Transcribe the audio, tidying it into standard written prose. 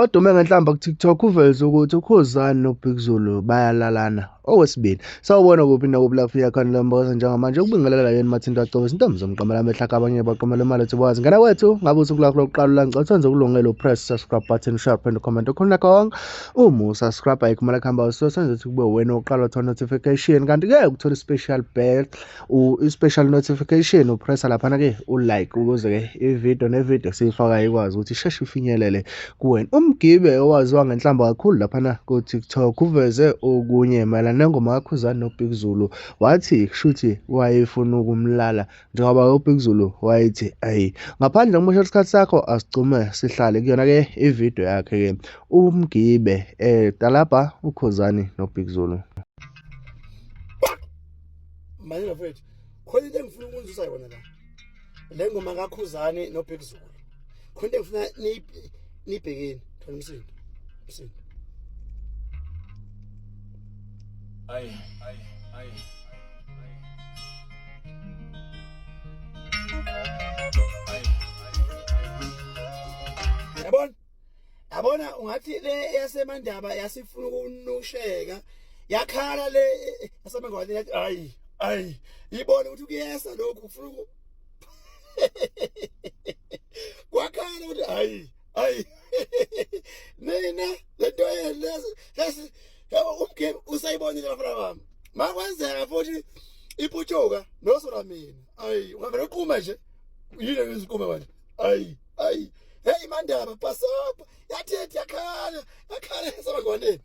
Odume ngenhlamba ku-TikTok uveze ukuthi uKhuzani noBigZulu bayalalana. Okwesibili, sawubona kuphi nakuphi lapho iyakhona le mboza njengamanje ukubingelela yena Mathinto Acobe izintombi zomqamela amehlaka abanye baqomela imali ethi bowazi ngana wethu ngabe usuku lakho lokuqala ulangca uthenze ukulungela upress subscribe button share and comment ukhona konke uma usubscribe ayikhumala kuhamba so senze ukuthi kube wena oqala uthola notification kanti ke ukuthola i-special bell i-special notification upressa lapha ke ulike ukuze ke ivideo nevideo siyifaka ikwazi ukuthi isheshe ifinyelele kuwena. Umgibe owaziwa ngenhlamba kakhulu laphana ku-TikTok uveze okunye mayelana nengoma kaKhuzani noBigZulu wathi kushuthi wayefuna ukumlala njengoba uBigZulu wayethi ayi ngaphandle ngokusho isikhathi sakho asicume sihlale kuyona-ke ividiyo yakhe-ke umgibe talapha uKhuzani noBigZulu. Manje mfethu khona into engifuna ukunzisa yona la le ngoma kaKhuzani noBigZulu khona into engifuna nibhekeni thola umsindo Ay. yabona ungathi le yasemandaba yasifuna ukunusheka yakhala le yasemangwane yathi ayi ibone ukuthi kuyesa lokhu kufuna kwakhala ukuthi ayi mina lento lesi umgebe usayibonile bafana bami makwenzeka futhi iputshuka nosora mina ayi ungavela uqhuma nje yini ngiziqhuma manje ayi hey mandaba pasapha yathi yakhala yasemangwaneni